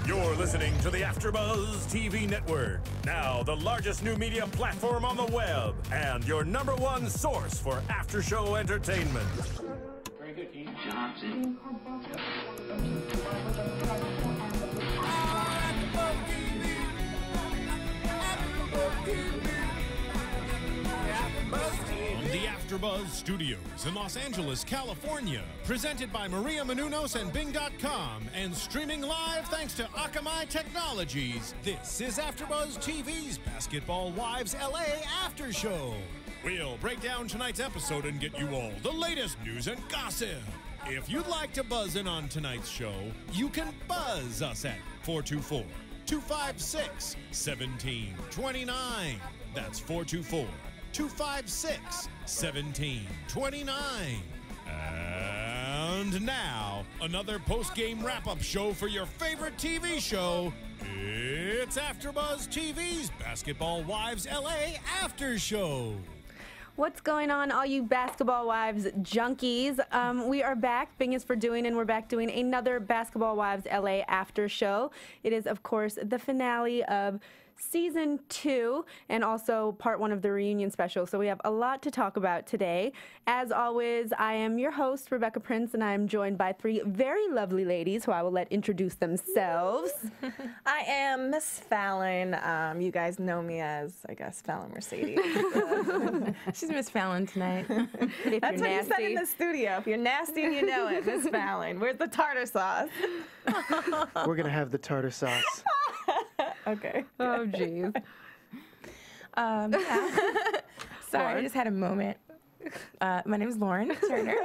You're listening to the AFTERBUZZ TV network, now the largest new media platform on the web, and your #1 source for after-show entertainment. Very good, Dean. Johnson. The AFTERBUZZ Studios in Los Angeles, California. Presented by Maria Menounos and Bing.com and streaming live thanks to Akamai Technologies. This is AFTERBUZZ TV's Basketball Wives LA After Show. We'll break down tonight's episode and get you all the latest news and gossip. If you'd like to buzz in on tonight's show, you can buzz us at 424-256-1729. That's 424-256-1729. And now, another post-game wrap-up show for your favorite TV show. It's AFTERBUZZ TV's Basketball Wives LA After Show. What's going on, all you Basketball Wives junkies? We are back. Bing is for doing, and we're back doing another Basketball Wives LA After Show. It is, of course, the finale of Season 2 and also part 1 of the reunion special. So we have a lot to talk about today. As always, I am your host, Rebecca Prince, and I am joined by 3 very lovely ladies who I will let introduce themselves. I am Miss Fallon. You guys know me as, I guess, Fallon Mercedes. She's Miss Fallon tonight. That's what you said in the studio. If you're nasty, you know it, Miss Fallon. Where's the tartar sauce? We're going to have the tartar sauce. Okay. Oh, jeez. Sorry, I just had a moment. My name is Lauren Turner.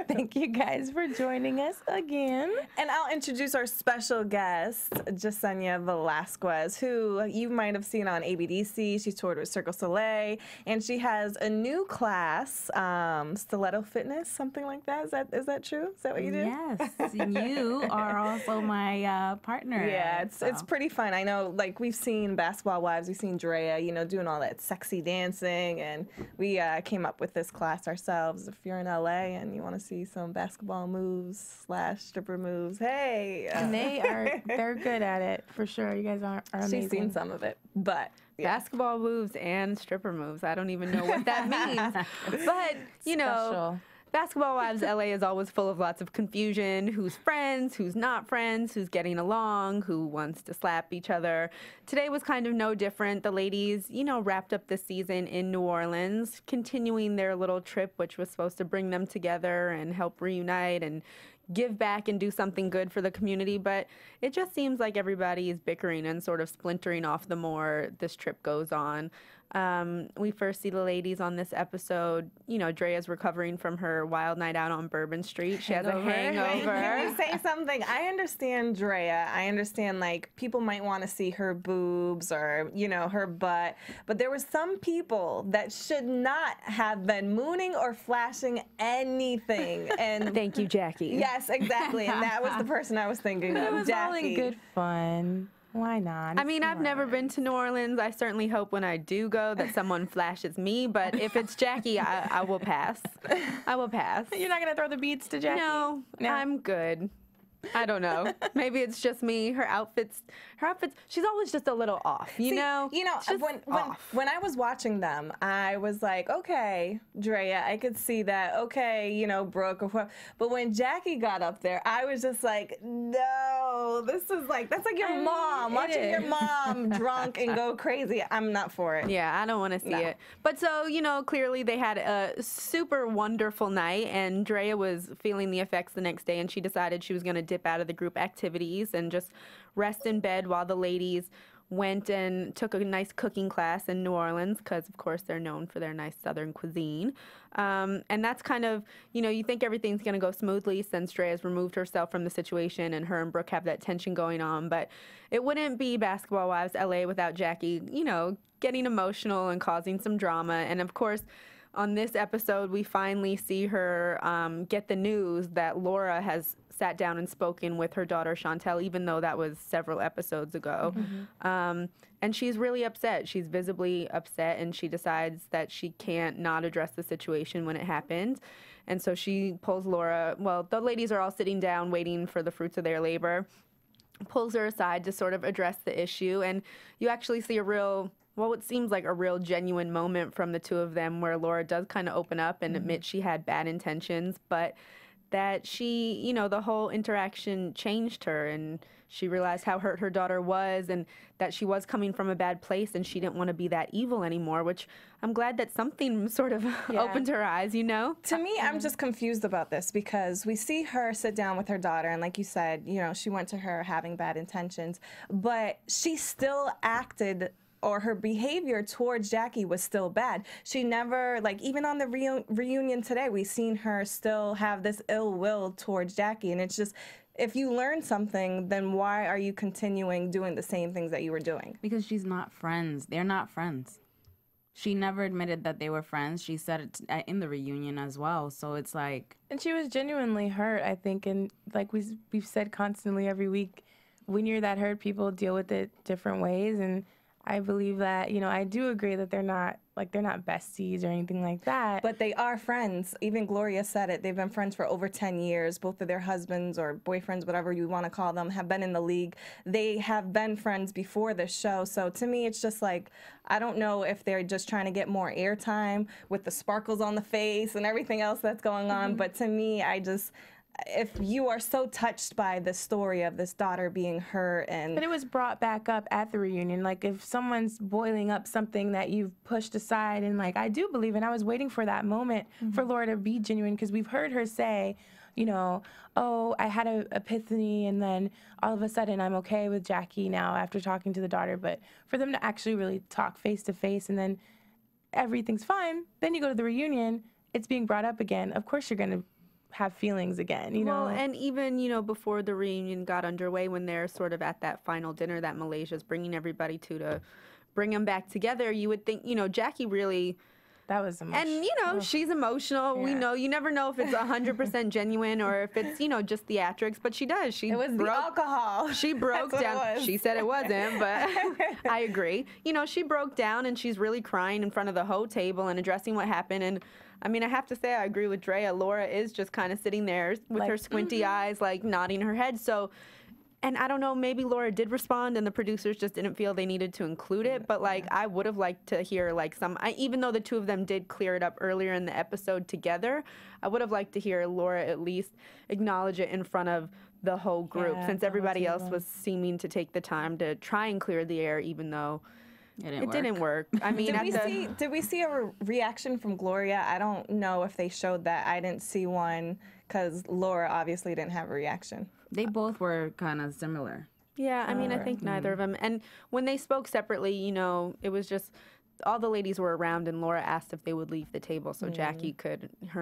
Thank you guys for joining us again. And I'll introduce our special guest, Jessenia Velazquez, who you might have seen on ABDC. She toured with Cirque du Soleil, and she has a new class, Stiletto Fitness, something like that. Is that true? Is that what you do? Yes, you are also my partner. Yeah, it's pretty fun. I know, like, we've seen Basketball Wives, we've seen Drea, you know, doing all that sexy dancing, and we came up with this class ourselves. If you're in LA and you want to see some basketball moves / stripper moves, hey. And they're good at it, for sure. You guys are amazing. She's seen some of it, but yeah. Basketball moves and stripper moves. I don't even know what that means. But, you know, Basketball Wives LA is always full of lots of confusion. Who's friends, who's not friends, who's getting along, who wants to slap each other. Today was kind of no different. The ladies, you know, wrapped up the season in New Orleans, continuing their little trip, which was supposed to bring them together and help reunite and give back and do something good for the community. But it just seems like everybody is bickering and sort of splintering off the more this trip goes on. We first see the ladies on this episode. You know, Drea's recovering from her wild night out on Bourbon Street. She has a hangover. Can we say something? I understand Drea. I understand, like, people might want to see her boobs or, you know, her butt. But there were some people that should not have been mooning or flashing anything. And thank you, Jackie. Yes, exactly. And that was the person I was thinking of, It was Jackie. all in good fun. Why not? I mean, I've never been to New Orleans. I certainly hope when I do go that someone flashes me. But if it's Jackie, I will pass. I will pass. You're not going to throw the beads to Jackie? No, I'm good. I don't know. Maybe it's just me. Her outfits, she's always just a little off, you know? You know, when I was watching them, I was like, okay, Drea, I could see that. Okay, you know, Brooke or whatever. But when Jackie got up there, I was just like, no, this is like, that's like your mom, watching your mom drunk and go crazy. I'm not for it. Yeah, I don't want to see it. But so, you know, clearly they had a super wonderful night, and Drea was feeling the effects the next day, and she decided she was going to dip out of the group activities and just rest in bed while the ladies went and took a nice cooking class in New Orleans because, of course, they're known for their nice Southern cuisine. And that's kind of, you know, you think everything's going to go smoothly since Drea has removed herself from the situation and her and Brooke have that tension going on. But it wouldn't be Basketball Wives LA without Jackie, you know, getting emotional and causing some drama. And, of course, on this episode, we finally see her get the news that Laura has sat down and spoken with her daughter Chantel, even though that was several episodes ago. Mm-hmm. And she's really upset. She's visibly upset, and she decides that she can't not address the situation when it happened. And so she pulls Laura. Well, the ladies are all sitting down waiting for the fruits of their labor. pulls her aside to sort of address the issue. And you actually see what seems like a real genuine moment from the two of them where Laura does kind of open up and admit she had bad intentions, but that she, the whole interaction changed her, and she realized how hurt her daughter was and that she was coming from a bad place and she didn't want to be that evil anymore, which I'm glad that something sort of opened her eyes, To me, I'm just confused about this because we see her sit down with her daughter, and like you said, she went to her having bad intentions, but she still acted, or her behavior towards Jackie was still bad. She never, even on the reunion today, we seen her still have this ill will towards Jackie. And it's just, if you learn something, then why are you continuing doing the same things that you were doing? Because she's not friends. They're not friends. She never admitted that they were friends. She said it in the reunion as well. So it's like... And she was genuinely hurt, I think. And like we've said constantly every week, when you're that hurt, people deal with it different ways. And I believe that, I do agree that they're not besties or anything like that. But they are friends. Even Gloria said it. They've been friends for over 10 years. Both of their husbands or boyfriends, whatever you want to call them, have been in the league. They have been friends before this show. So to me, it's just like, I don't know if they're just trying to get more airtime with the sparkles on the face and everything else that's going on. But to me, if you are so touched by the story of this daughter being hurt But it was brought back up at the reunion. Like, if someone's boiling up something that you've pushed aside, and I do believe, and I was waiting for that moment for Laura to be genuine, because we've heard her say, oh, I had an epiphany, and then all of a sudden I'm okay with Jackie now after talking to the daughter. But for them to actually really talk face to face, and then everything's fine, then you go to the reunion, it's being brought up again. Of course you're going to have feelings again, Well, and even, before the reunion got underway, when they're sort of at that final dinner that Malaysia's bringing everybody to bring them back together, you would think, Jackie really... That was emotional. And, she's emotional. Yeah. We know. You never know if it's 100% genuine or if it's, just theatrics, but she does. It was the alcohol. She broke down. She said it wasn't, but I agree. She broke down and she's really crying in front of the whole table and addressing what happened. And I mean, I have to say, I agree with Drea. Laura is just kind of sitting there with her squinty eyes, nodding her head. So, and I don't know, maybe Laura did respond and the producers just didn't feel they needed to include it. But, I would have liked to hear, even though the two of them did clear it up earlier in the episode together, I would have liked to hear Laura at least acknowledge it in front of the whole group, since everybody else was seeming to take the time to try and clear the air, even though... It didn't work. I mean, did we see a reaction from Gloria? I don't know if they showed that. I didn't see one because Laura obviously didn't have a reaction. They both were kind of similar. Yeah, I mean, I think neither of them. And when they spoke separately, it was just all the ladies were around, and Laura asked if they would leave the table so her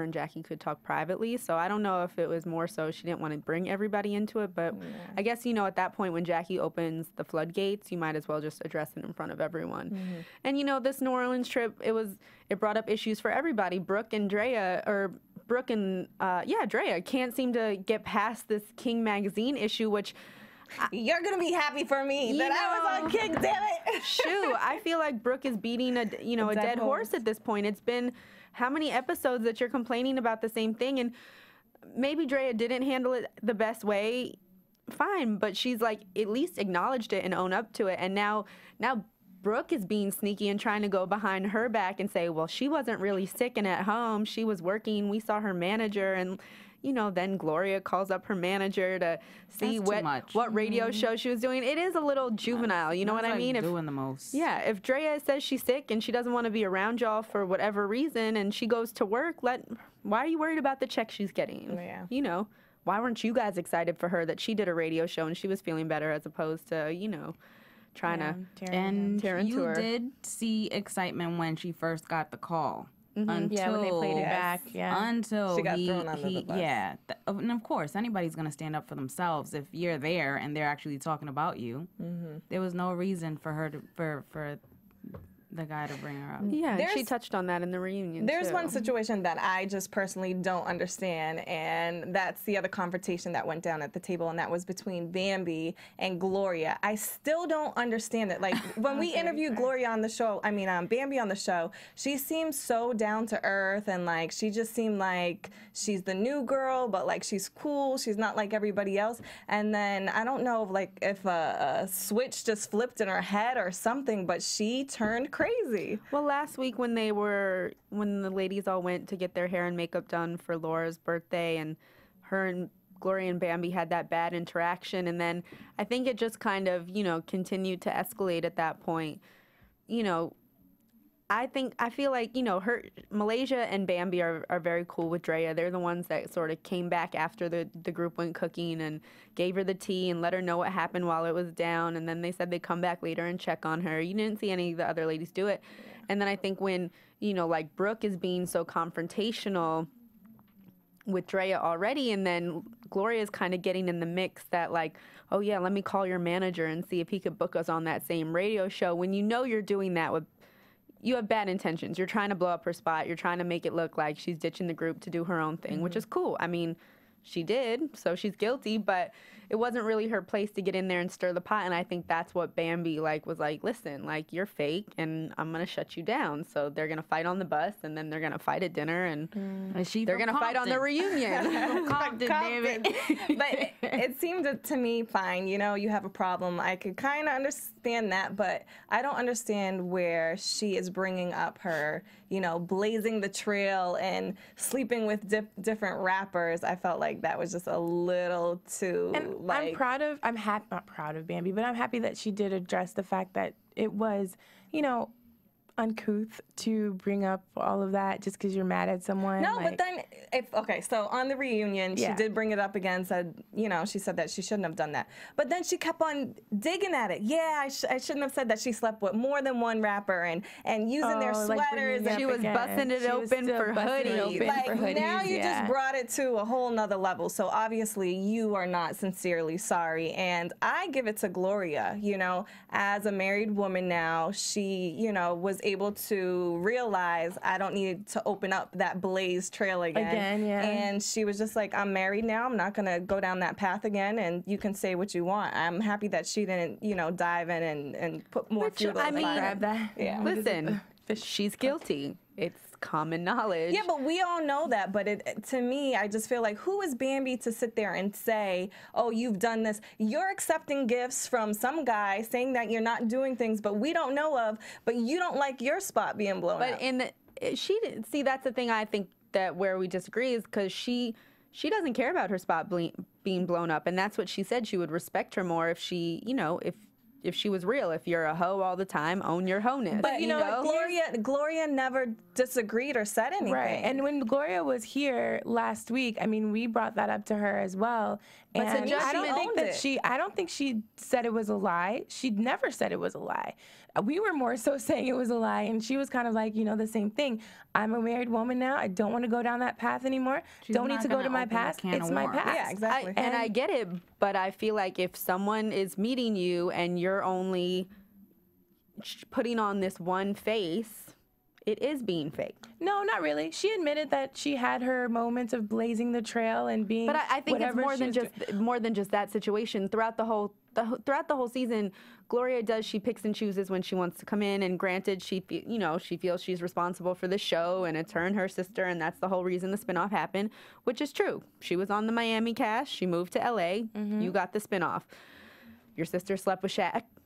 and Jackie could talk privately. So I don't know if it was more so she didn't want to bring everybody into it, but I guess, at that point when Jackie opens the floodgates, you might as well just address it in front of everyone. And, this New Orleans trip, it brought up issues for everybody. Brooke and Drea can't seem to get past this King magazine issue, which... You're going to be happy for me that I was on King, damn it. Shoot, I feel like Brooke is beating a dead horse at this point. It's been how many episodes that you're complaining about the same thing? And maybe Drea didn't handle it the best way. Fine, but she's at least acknowledged it and owned up to it. And now Brooke is being sneaky and trying to go behind her back and say, well, she wasn't really sick and at home. She was working. We saw her manager. And, then Gloria calls up her manager to see what radio show she was doing. It is a little juvenile. You know what I mean? Doing the most. Yeah. If Drea says she's sick and she doesn't want to be around y'all for whatever reason and she goes to work, why are you worried about the check she's getting? Yeah. Why weren't you guys excited for her that she did a radio show and she was feeling better as opposed to, trying to tear into her. You did see excitement when she first got the call. Until, when they played it back. Yeah. Until she got thrown under the bus. Yeah. And of course, anybody's going to stand up for themselves if you're there and they're actually talking about you. There was no reason for her to, for the guy to bring her up. Yeah, and she touched on that in the reunion. There's too. one situation that I just personally don't understand, and that's the other confrontation that went down at the table, and that was between Bambi and Gloria. I still don't understand it. Like, when we interviewed Gloria on the show, Bambi on the show, she seemed so down to earth, and like she just seemed like she's the new girl, but like she's cool. She's not like everybody else. And then I don't know if a switch just flipped in her head or something, but she turned crazy. Well, last week when the ladies all went to get their hair and makeup done for Laura's birthday, and her and Gloria and Bambi had that bad interaction, and then I think it just kind of, continued to escalate at that point. I feel like, Malaysia and Bambi are very cool with Drea. They're the ones that sort of came back after the group went cooking and gave her the tea and let her know what happened while it was down. And then they said they'd come back later and check on her. You didn't see any of the other ladies do it. And then I think when, like Brooke is being so confrontational with Drea already, and then Gloria is kind of getting in the mix that like, oh yeah, let me call your manager and see if he could book us on that same radio show. When you're doing that with, you have bad intentions. You're trying to blow up her spot. You're trying to make it look like she's ditching the group to do her own thing, which is cool. I mean, she did, so she's guilty, but it wasn't really her place to get in there and stir the pot. And I think that's what Bambi was like, listen, like, you're fake and I'm going to shut you down. So they're going to fight on the bus, and then they're going to fight at dinner, and they're going to fight on the reunion. Compton. But it seemed to me fine. You have a problem. I could kind of understand that, but I don't understand where she is bringing up her, blazing the trail and sleeping with different rappers. I felt like that was just a little too. And not proud of Bambi, but I'm happy that she did address the fact that it was, uncouth to bring up all of that just because you're mad at someone. No, but then, so on the reunion, she did bring it up again, said, she said that she shouldn't have done that. But then she kept on digging at it. Yeah, I shouldn't have said that she slept with more than one rapper and using their sweaters. She was busting it open for hoodies. Now you just brought it to a whole nother level. So obviously you are not sincerely sorry. And I give it to Gloria, as a married woman now, she, was able to realize I don't need to open up that blaze trail again. And she was just like, I'm married now. I'm not going to go down that path again, and you can say what you want. I'm happy that she didn't, dive in and put more fuel on the fire. Grab that. Yeah. Listen, she's guilty. It's common knowledge. Yeah, but we all know that. But to me, I just feel like, who is Bambi to sit there and say, oh, you've done this? You're accepting gifts from some guy saying that you're not doing things, but we don't know of, but you don't like your spot being blown up. But she didn't see, that's the thing I think that where we disagree is because she doesn't care about her spot being blown up, and that's what she said. She would respect her more if she, if she was real. If you're a hoe all the time, own your hoe-ness. But Gloria never disagreed or said anything. Right. And when Gloria was here last week, we brought that up to her as well. But and I don't think she said it was a lie. She never said it was a lie. We were more so saying it was a lie, and she was kind of like, the same thing. I'm a married woman now. I don't want to go down that path anymore. Don't need to go to my past. It's my past. Yeah, exactly. And I get it, but I feel like if someone is meeting you and you're only putting on this one face, it is being fake. No, not really. She admitted that she had her moments of blazing the trail and being. But I think it's more than just that situation. Throughout the whole season, Gloria she picks and chooses when she wants to come in. And granted, she feels she's responsible for the show, and it's her and her sister, and that's the whole reason the spinoff happened, which is true. She was on the Miami cast. She moved to LA. You got the spinoff. Your sister slept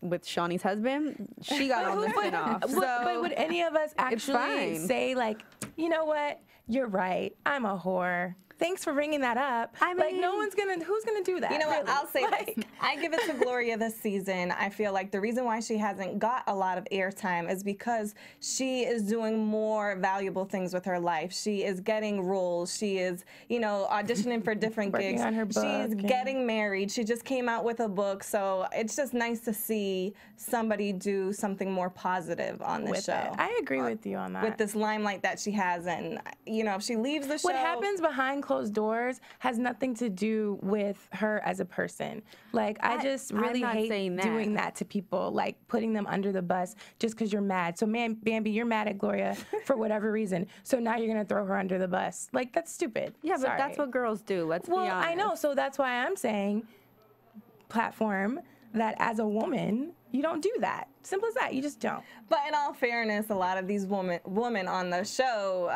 with Shawnee's husband. She got on the spinoff. But would any of us actually say, like, you know what? You're right. I'm a whore. Thanks for bringing that up. Who's gonna do that? You know what? I'll say this. I give it to Gloria this season. I feel like the reason why she hasn't got a lot of airtime is because she is doing more valuable things with her life. She is getting roles. She is, auditioning for different gigs. On her book, She's getting married. She just came out with a book. So it's just nice to see, see somebody do something more positive on the show. I agree with you on that. With this limelight that she has, and if she leaves the show, what happens behind closed doors has nothing to do with her as a person. Like, I just really hate doing that to people, like putting them under the bus just because you're mad. So, Bambi, you're mad at Gloria for whatever reason. So now you're gonna throw her under the bus. Like, that's stupid. Yeah, but that's what girls do. Let's be honest. I know. So that's why I'm saying, platform, that as a woman, you don't do that. Simple as that. You just don't. But in all fairness, a lot of these women on the show,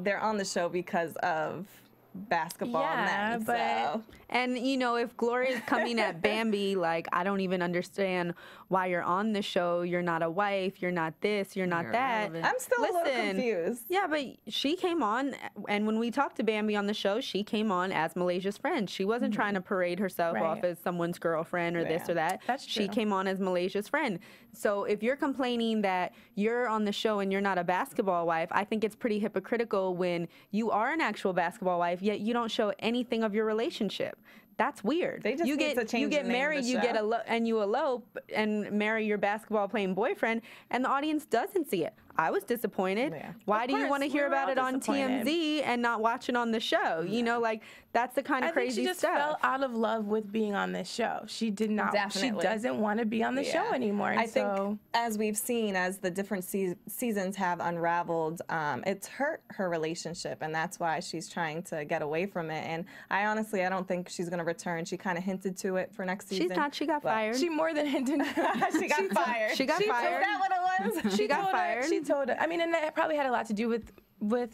they're on the show because of basketball men. And if Gloria's coming at Bambi, like, I don't even understand why you're on the show. You're not a wife. You're not this. You're not that. I'm still a little confused. Yeah, but she came on, and when we talked to Bambi on the show, she came on as Malaysia's friend. She wasn't trying to parade herself off as someone's girlfriend or this or that. That's true. She came on as Malaysia's friend. So if you're complaining that you're on the show and you're not a basketball wife, I think it's pretty hypocritical when you are an actual basketball wife, yet you don't show anything of your relationship. That's weird. They just you need to change you get the name married, of the you get show. and you elope and marry your basketball playing boyfriend, and the audience doesn't see it. I was disappointed. Yeah. Why do you want to hear about it on TMZ and not watch it on the show? You know, like, that's the kind of crazy think she just stuff. fell out of love with being on this show. She did not. Definitely. She doesn't want to be on the show anymore. And I think, as we've seen, as the different seasons have unraveled, it's hurt her relationship, and that's why she's trying to get away from it. And I don't think she's going to return. She kind of hinted to it for next season. She's not. She got fired. She more than hinted. She got fired. She got fired. Is that what it was? She got fired. She told her. I mean, and that probably had a lot to do with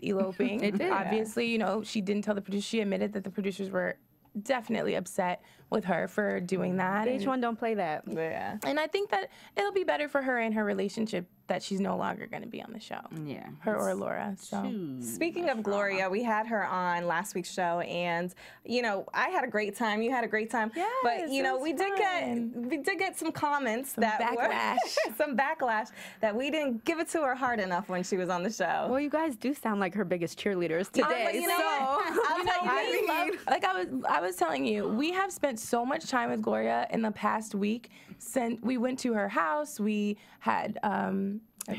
eloping. It did. Obviously, she didn't tell the producers. She admitted that the producers were definitely upset with her for doing that. VH1 don't play that. Yeah. And I think that it'll be better for her and her relationship that she's no longer going to be on the show. Yeah. Her or Laura. So. Speaking of Gloria, we had her on last week's show, and I had a great time. You had a great time. Yes, but we did get some comments Some backlash. some backlash that we didn't give it to her hard enough when she was on the show. Well, you guys do sound like her biggest cheerleaders today. But you know what? I was telling you, we have spent so much time with Gloria in the past week. Since we went to her house, we had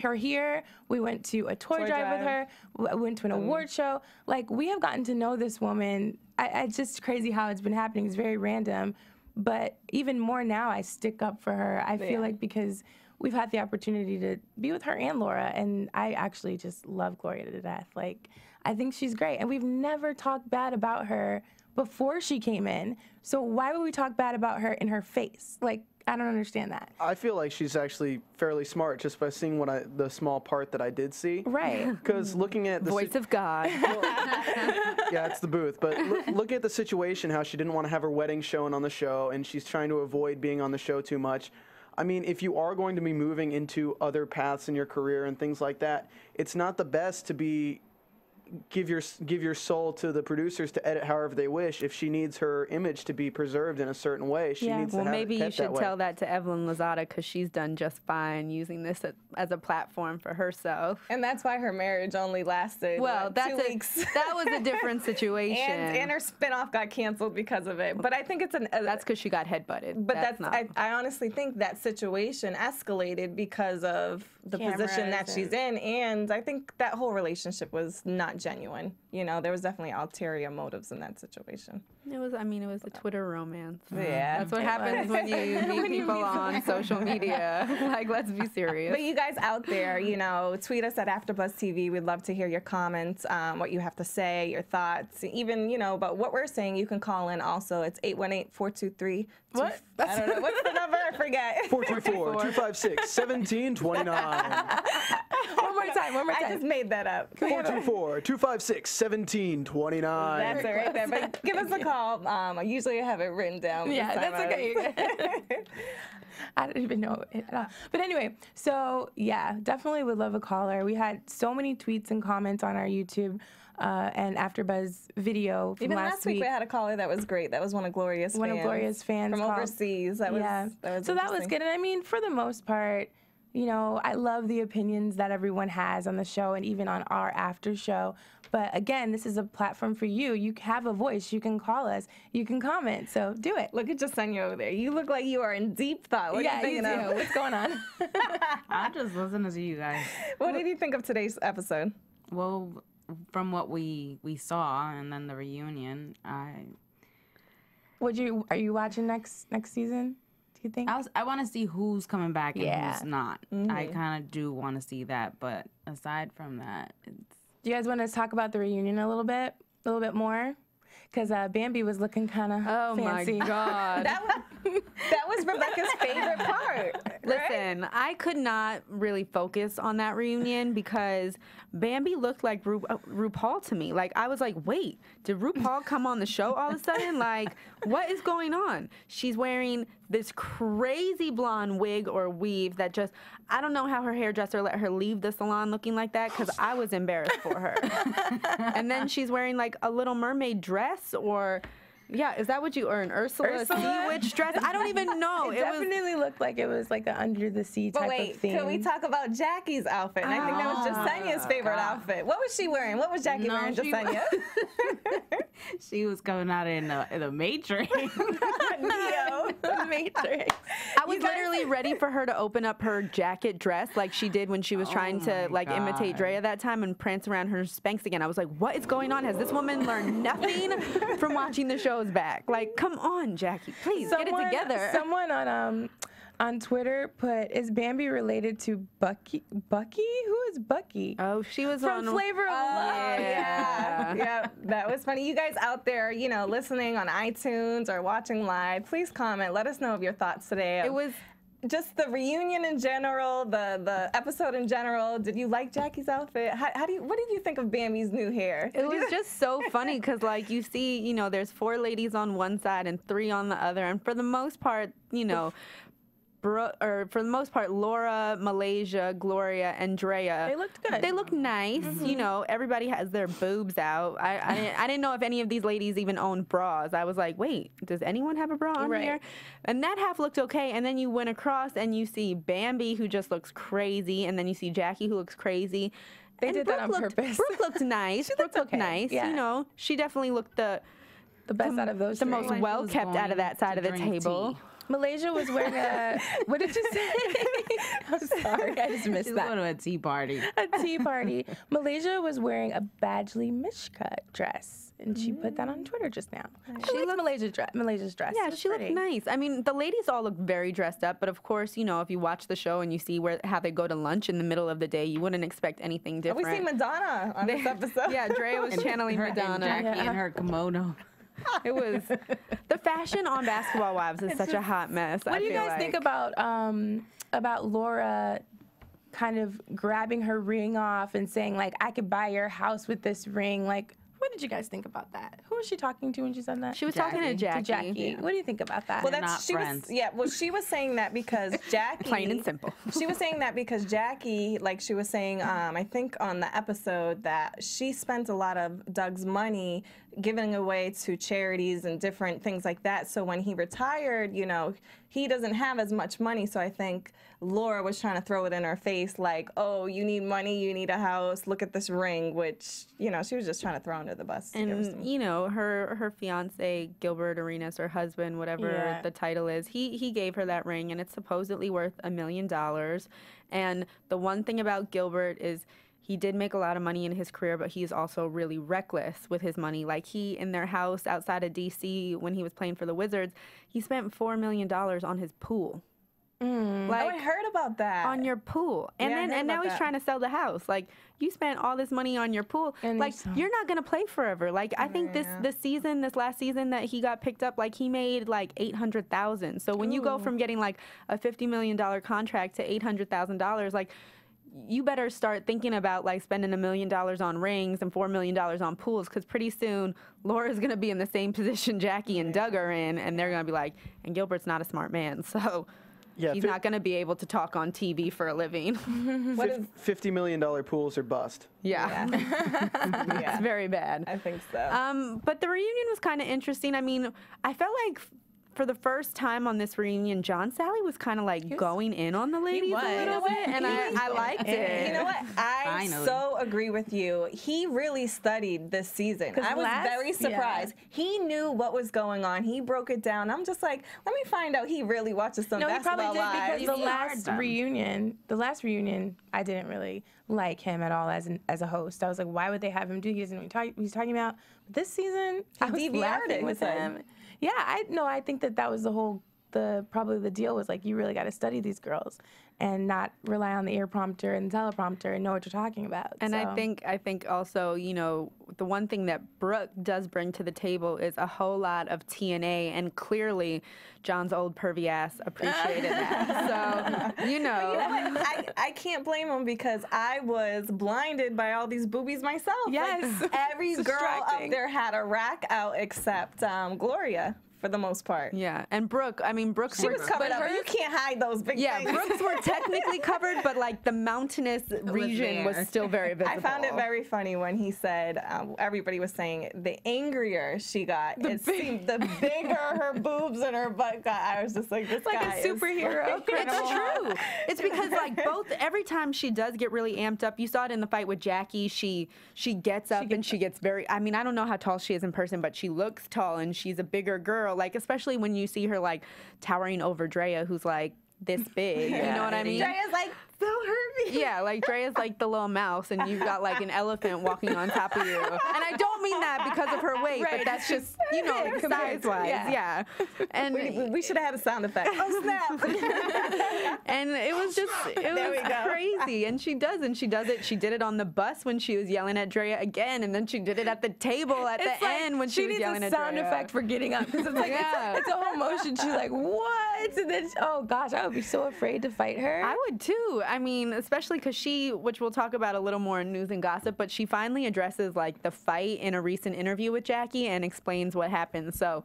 her here. We went to a toy drive with her. We went to an award show. Like, we have gotten to know this woman. It's just crazy how it's been happening. It's very random. But even more now, I stick up for her. I feel like because we've had the opportunity to be with her and Laura, and I actually just love Gloria to death. Like, I think she's great. And we've never talked bad about her before she came in. So why would we talk bad about her in her face? Like, I don't understand that. I feel like she's actually fairly smart just by seeing the small part that I did see. Right. Because looking at the Voice of God. yeah, it's the booth. But look at the situation, how she didn't want to have her wedding shown on the show, and she's trying to avoid being on the show too much. I mean, if you are going to be moving into other paths in your career and things like that, it's not the best to give your soul to the producers to edit however they wish. If she needs her image to be preserved in a certain way, she needs to have maybe it you kept should that way. tell that to Evelyn Lozada, because she's done just fine using this as a platform for herself. And that's why her marriage only lasted 2 weeks. That was a different situation. and her spinoff got canceled because of it. But I think it's that's because she got headbutted. But I honestly think that situation escalated because of the position that she's in, and I think that whole relationship was not genuine. There was definitely ulterior motives in that situation. It was a Twitter romance. Yeah. That's what happens when you meet people on social media. Like, let's be serious. But you guys out there, tweet us at AfterBuzz TV. We'd love to hear your comments, what you have to say, your thoughts, even, about what we're saying. You can call in also. It's 818-423. What? I don't know. What's the number? I forget. 424-256-1729. One more time. I just made that up. 424-256-1729. That's it right there. But give us a call. I usually have it written down. Yeah, that's okay. I don't even know it at all. But anyway, so yeah, definitely would love a caller. We had so many tweets and comments on our YouTube and AfterBuzz video from Even last week we had a caller that was great. That was one of Gloria's fans. From overseas. That was good. And I mean, for the most part, I love the opinions that everyone has on the show and even on our after show. But again, this is a platform for you. You have a voice. You can call us. You can comment. So do it. Look at Jessenia over there. You look like you are in deep thought. What are you thinking of? What's going on? I'm just listening to you guys. What did you think of today's episode? Well, from what we saw and then the reunion, are you watching next season? Do you think? I want to see who's coming back and who's not. Mm-hmm. I kind of do want to see that, but aside from that, it's... Do you guys want to talk about the reunion a little bit more? Because Bambi was looking kind of fancy. Oh my God. that was Rebecca's favorite part. Listen, I could not really focus on that reunion because Bambi looked like RuPaul to me. Like, I was like, wait, did RuPaul come on the show all of a sudden? Like, what is going on? She's wearing this crazy blonde wig or weave that just, I don't know how her hairdresser let her leave the salon looking like that because I was embarrassed for her. And then she's wearing like a Little Mermaid dress or... Yeah, is that what you earn? Ursula Sea Witch dress? I don't even know. It definitely looked like it was like an under the sea type of thing. Can we talk about Jackie's outfit? And I think that was Jessenia's favorite outfit. What was she wearing? What was Jackie wearing, Jessenia? She was coming out in the Matrix. Neo. The Matrix. I was literally ready for her to open up her jacket dress like she did when she was trying to like imitate Drea that time and prance around her Spanx again. I was like, what is going on? Has this woman learned nothing from watching the shows back? Like, come on, Jackie, please get it together. Someone on Twitter put, is Bambi related to Bucky? Bucky? Who is Bucky? Oh, she was from on Flavor of Love. Yeah, that was funny. You guys out there, you know, listening on iTunes or watching live, please comment. Let us know of your thoughts today. It was just the reunion in general, the episode in general. Did you like Jackie's outfit? What did you think of Bambi's new hair? It was just so funny because, like, you see, you know, there's 4 ladies on one side and 3 on the other, and for the most part, you know, Laura, Malaysia, Gloria, and Drea. They looked good. They look nice. Mm-hmm. You know, everybody has their boobs out. I didn't know if any of these ladies even owned bras. I was like, wait, does anyone have a bra on here? And that half looked okay. And then you went across and you see Bambi, who just looks crazy, and then you see Jackie, who looks crazy. They did that on purpose. Brooke looked nice. Brooke looked nice. Yeah. You know, she definitely looked the best out of those. The most well kept out of that side of the table. Malaysia was wearing a, what did you say? I'm sorry, I just missed that. Going to a tea party. A tea party. Malaysia was wearing a Badgley mishcut dress, and she put that on Twitter just now. She liked Malaysia's dress. Yeah, she looked nice. I mean, the ladies all look very dressed up, but of course, you know, if you watch the show and you see how they go to lunch in the middle of the day, you wouldn't expect anything different. We see Madonna on this episode. Yeah, Drea was channeling Madonna. And Jackie in her kimono. It was the fashion on Basketball Wives is such a hot mess. What do you guys think about Laura kind of grabbing her ring off and saying, like, I could buy your house with this ring? Like, what did you guys think about that? Who was she talking to when she said that? She was talking to Jackie. Yeah. What do you think about that? Well, she was saying that because Jackie. Plain and simple. She was saying that because Jackie, like she was saying, I think on the episode that she spent a lot of Doug's money giving away to charities and different things like that. So when he retired, you know, he doesn't have as much money. So I think Laura was trying to throw it in her face like, oh, you need money, you need a house, look at this ring, which, you know, she was just trying to throw under the bus. And, you know, her fiance, Gilbert Arenas, her husband, whatever the title is, he gave her that ring, and it's supposedly worth $1 million. And the one thing about Gilbert is he did make a lot of money in his career, but he's also really reckless with his money. Like, he, in their house outside of D.C., when he was playing for the Wizards, he spent $4 million on his pool. Like, I heard about that. On your pool. And now he's trying to sell the house. Like, you spent all this money on your pool. And like, you're not going to play forever. Like, I think this last season that he got picked up, like, he made like $800,000. So when you go from getting like a $50 million contract to $800,000, like, you better start thinking about like spending $1 million on rings and $4 million on pools, because pretty soon Laura's going to be in the same position Jackie and Doug are in, and they're going to be like, and Gilbert's not a smart man, so he's not going to be able to talk on TV for a living. $50 million pools are bust. Yeah. It's very bad. I think so. But the reunion was kind of interesting. I mean, I felt like for the first time on this reunion, John Sally was kind of like going in on the ladies a little bit, and I liked it. You know what? I so agree with you. He really studied this season. I was very surprised. He knew what was going on. He broke it down. I'm just like, let me find out he really watches some Basketball Wives. No, he probably did, because the last reunion, I didn't really like him at all as a host. I was like, why would they have him do? He doesn't know what he's talking about. But this season, I was laughing with him. Yeah, I think that was probably the deal was like, you really got to study these girls and not rely on the ear prompter and the teleprompter and know what you're talking about. And I think also, you know, the one thing that Brooke does bring to the table is a whole lot of TNA, and clearly John's old pervy ass appreciated that. So, you know. I can't blame him, because I was blinded by all these boobies myself. Yes. Like, every girl up there had a rack out except Gloria, for the most part. Yeah, and Brooke, she was covered up, but you can't hide those big things. Yeah, Brooks were technically covered, but like the mountainous region was still very visible. I found it very funny when he said, everybody was saying, the angrier she got, it seemed the bigger her boobs and her butt got. I was just like, this guy is a superhero. It's true. It's because like every time she does get really amped up, you saw it in the fight with Jackie, she gets up and she gets very, I don't know how tall she is in person, but she looks tall and she's a bigger girl. Like, especially when you see her like towering over Drea, who's like this big. You know what I mean? Drea's like, don't hurt me. Yeah, like Drea's like the little mouse, and you've got like an elephant walking on top of you. And I don't mean that because of her weight, but that's just, you know, size-wise. Yeah. And we should have had a sound effect. Oh, snap. And it was crazy. And she does it. She did it on the bus when she was yelling at Drea again, and then she did it at the table at the end when she was yelling at Drea. She needs a sound effect for getting up, because it's like, it's a whole motion. She's like, what? And then, oh gosh, I would be so afraid to fight her. I would too. Especially because which we'll talk about a little more in news and gossip, but she finally addresses like the fight in a recent interview with Jackie and explains what happened. So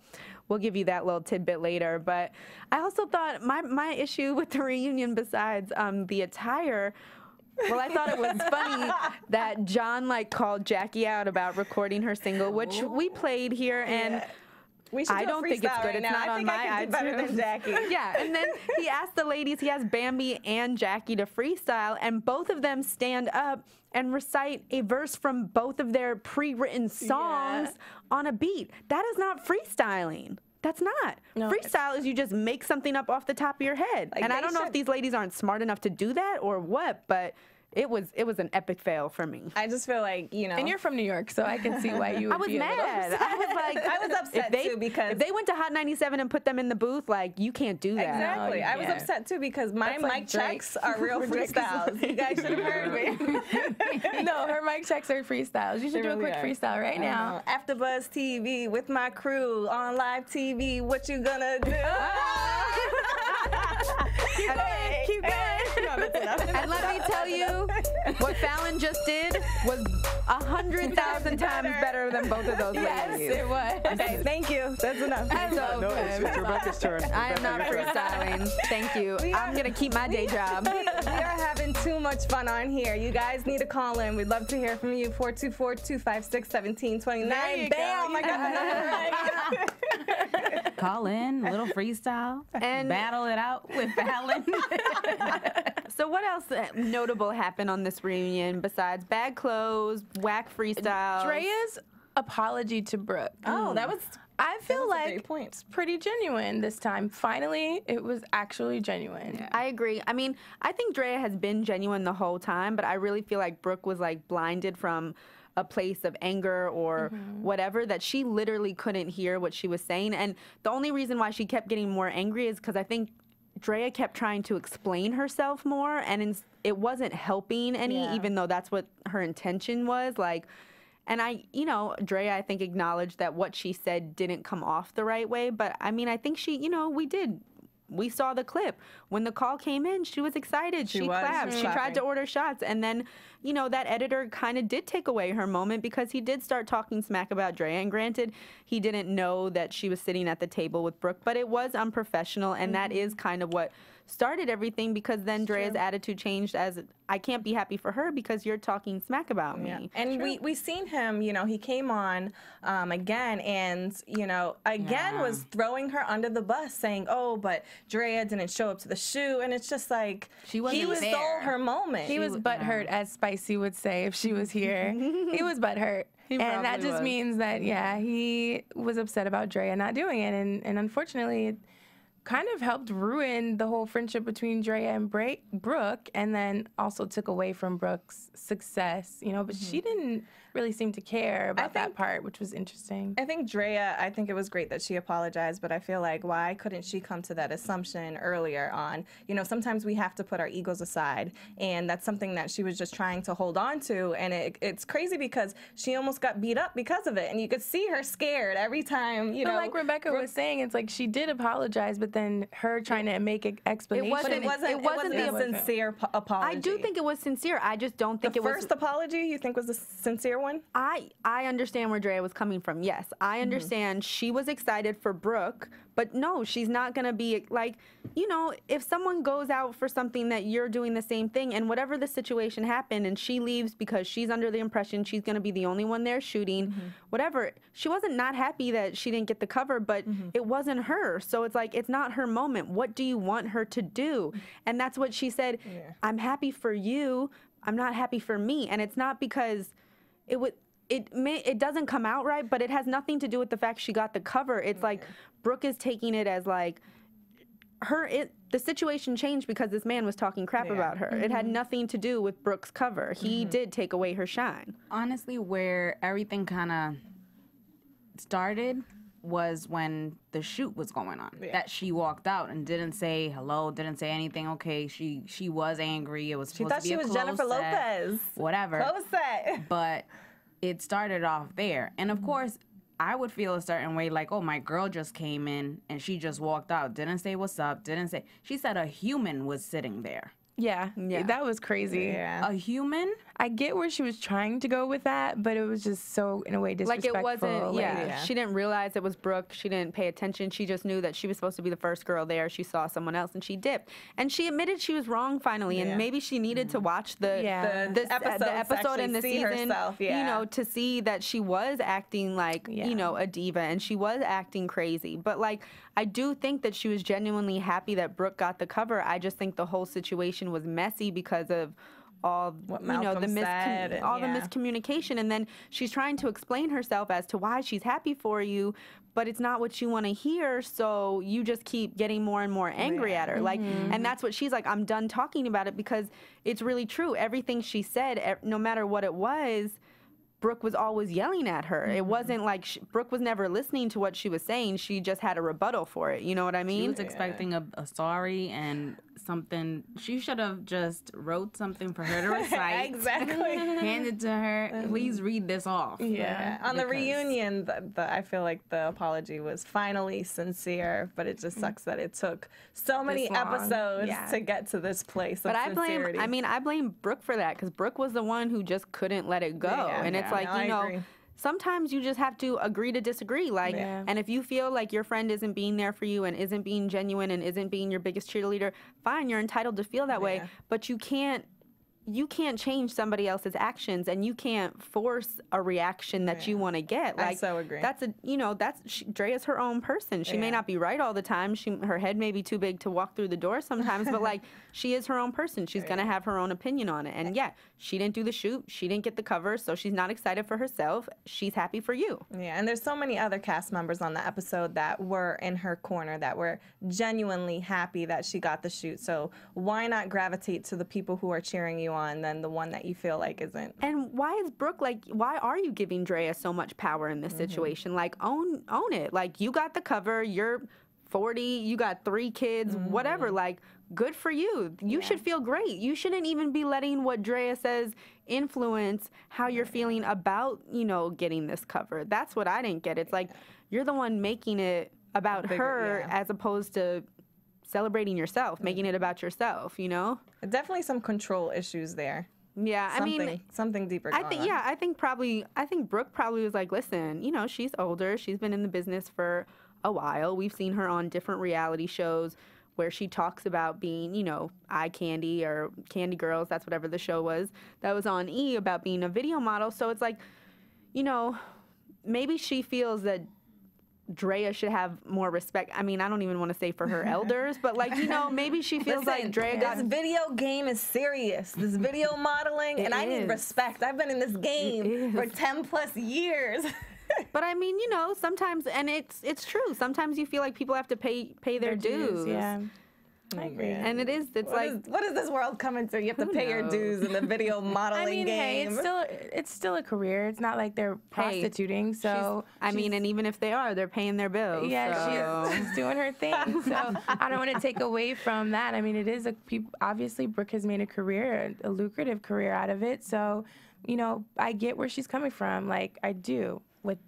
we'll give you that little tidbit later. But I also thought my issue with the reunion, besides the attire, well, I thought it was funny that John like called Jackie out about recording her single, which we played here, and I don't think it's good. It's not on my iTunes. Better than Jackie. Yeah, and then he asked the ladies, he has Bambi and Jackie to freestyle, and both of them stand up and recite a verse from both of their pre-written songs on a beat. That is not freestyling. That's not. No, freestyle is you just make something up off the top of your head. Like, and I don't know if these ladies aren't smart enough to do that or what, but it was an epic fail for me. I just feel like, you know. And you're from New York, so I can see why you would I was be mad. I was like, I was upset too, because if they went to Hot 97 and put them in the booth, like, you can't do that. Exactly. I was upset too, because my mic checks are real freestyles. You guys should have heard me. No, her mic checks are freestyles. You should do a quick freestyle right now. AFTERBUZZ TV with my crew on live TV. What you gonna do? Keep going. And let me tell you, what Fallon just did was 100,000 times better than both of those ladies. Yes, it was. Okay, thank you. That's enough. No, it's Rebecca's turn. I am not freestyling. Thank you. I'm going to keep my day job. We are having too much fun on here. You guys need to call in. We'd love to hear from you. 424-256-1729. Bam! I got the number right. Call in, a little freestyle, and battle it out with Fallon. So what else notable happened on this reunion besides bad clothes, whack freestyle? Drea's apology to Brooke. Oh, that was... I feel like it's pretty genuine this time. Finally, it was actually genuine. Yeah. I agree. I mean, I think Drea has been genuine the whole time, but I really feel like Brooke was like blinded from a place of anger or whatever, that she literally couldn't hear what she was saying. And the only reason why she kept getting more angry is because I think Drea kept trying to explain herself more, and it wasn't helping any, even though that's what her intention was. Like, and Drea, I think, acknowledged that what she said didn't come off the right way. But I mean, I think she, we saw the clip. When the call came in, she was excited. She clapped. She tried to order shots. And then, that editor kind of did take away her moment, because he did start talking smack about Drea. And granted, he didn't know that she was sitting at the table with Brooke, but it was unprofessional. And that is kind of what started everything, because then Drea's attitude changed as, I can't be happy for her because you're talking smack about me. And we seen him, you know, he came on again and, you know, again was throwing her under the bus, saying, oh, but Drea didn't show up to the shoot. And it's just like, he stole her moment. He was butthurt, as Spicy would say if she was here. He was butthurt. And that just means that, he was upset about Drea not doing it. And unfortunately, it kind of helped ruin the whole friendship between Drea and Brooke, and then also took away from Brooke's success, you know, but she didn't really seem to care about that part, which was interesting. I think Drea, I think it was great that she apologized, but I feel like, why couldn't she come to that assumption earlier on? You know, sometimes we have to put our egos aside, and that's something that she was just trying to hold on to, and it's crazy because she almost got beat up because of it, and you could see her scared every time, you know. Like Rebecca was saying, it's like she did apologize, but then her trying to make an explanation. It wasn't a sincere apology. I do think it was sincere. I just don't think the first apology you think was a sincere one? I understand where Drea was coming from. Yes, I understand she was excited for Brooke, but no, she's not going to be like, you know, if someone goes out for something that you're doing the same thing, and whatever the situation happened and she leaves because she's under the impression she's going to be the only one there shooting, whatever. She wasn't not happy that she didn't get the cover, but it wasn't her. So it's like, it's not her moment. What do you want her to do? And that's what she said. I'm happy for you. I'm not happy for me. And it's not because it doesn't come out right, but it has nothing to do with the fact she got the cover. It's like Brooke is taking it as like the situation changed because this man was talking crap about her. It had nothing to do with Brooke's cover. He did take away her shine. Honestly, where everything kind of started was when the shoot was going on. That she walked out and didn't say hello, didn't say anything. Okay, she was angry. It was supposed to be a close set. She thought she was Jennifer Lopez. Whatever. Close set. But it started off there. And of course, I would feel a certain way, like, oh, my girl just came in and she just walked out, didn't say what's up, didn't say. She said a human was sitting there. Yeah, that was crazy. A human? I get where she was trying to go with that, but it was just so, in a way, disrespectful. Like, it wasn't, she didn't realize it was Brooke. She didn't pay attention. She just knew that she was supposed to be the first girl there. She saw someone else, and she dipped. And she admitted she was wrong finally, and maybe she needed to watch the episode in the season, you know, to see that she was acting like, you know, a diva, and she was acting crazy. But, like, I do think that she was genuinely happy that Brooke got the cover. I just think the whole situation was messy because of all the miscommunication, and then she's trying to explain herself as to why she's happy for you, but it's not what you want to hear, so you just keep getting more and more angry at her. Like, and that's what she's like, I'm done talking about it, because it's really true. Everything she said, no matter what it was, Brooke was always yelling at her. It wasn't like Brooke was never listening to what she was saying. She just had a rebuttal for it. You know what I mean? She was expecting a sorry and something. She should have just wrote something for her to recite. Exactly. Hand it to her. Please read this off. On the reunion, I feel like the apology was finally sincere, but it just sucks that it took so many episodes to get to this place of sincerity. I blame Brooke for that, because Brooke was the one who just couldn't let it go. And it's like, you know, sometimes you just have to agree to disagree. Like, and if you feel like your friend isn't being there for you and isn't being genuine and isn't being your biggest cheerleader, fine, you're entitled to feel that way. But you can't change somebody else's actions, and you can't force a reaction that you want to get. Like, I so agree. Drea's her own person. She may not be right all the time. Her head may be too big to walk through the door sometimes, but like, she is her own person. She's gonna have her own opinion on it. And she didn't do the shoot. She didn't get the cover, so she's not excited for herself. She's happy for you. Yeah, and there's so many other cast members on the episode that were in her corner, that were genuinely happy that she got the shoot. So why not gravitate to the people who are cheering you on than the one that you feel like isn't? And why is Brooke, like, why are you giving Drea so much power in this situation? Like, own it. Like, you got the cover, you're 40, you got 3 kids, whatever. Like, good for you. You should feel great. You shouldn't even be letting what Drea says influence how you're feeling about, you know, getting this cover. That's what I didn't get. It's like, you're the one making it about her as opposed to celebrating yourself, making it about yourself, you know? Definitely some control issues there. Yeah, something deeper going on. I think Brooke probably was like, listen, you know, she's older. She's been in the business for a while. We've seen her on different reality shows. where she talks about being, you know, eye candy or Candy Girls, that's whatever the show was, that was on E, about being a video model. So it's like, you know, maybe she feels that Drea should have more respect. I mean, I don't even want to say for her elders, but like, you know, maybe she feels like Drea got... This video game is serious. This video modeling, and I need respect. I've been in this game for 10 plus years. But I mean, you know, sometimes, and it's true. Sometimes you feel like people have to pay their dues. Yeah. I agree. And what is this world coming to? You have to pay your dues in the video modeling game. Hey, it's still a career. It's not like they're prostituting. So I mean, and even if they are, they're paying their bills. Yeah, so. she's doing her thing. So I don't want to take away from that. I mean, it is obviously Brooke has made a career, a lucrative career out of it. So, you know, I get where she's coming from. Like I do with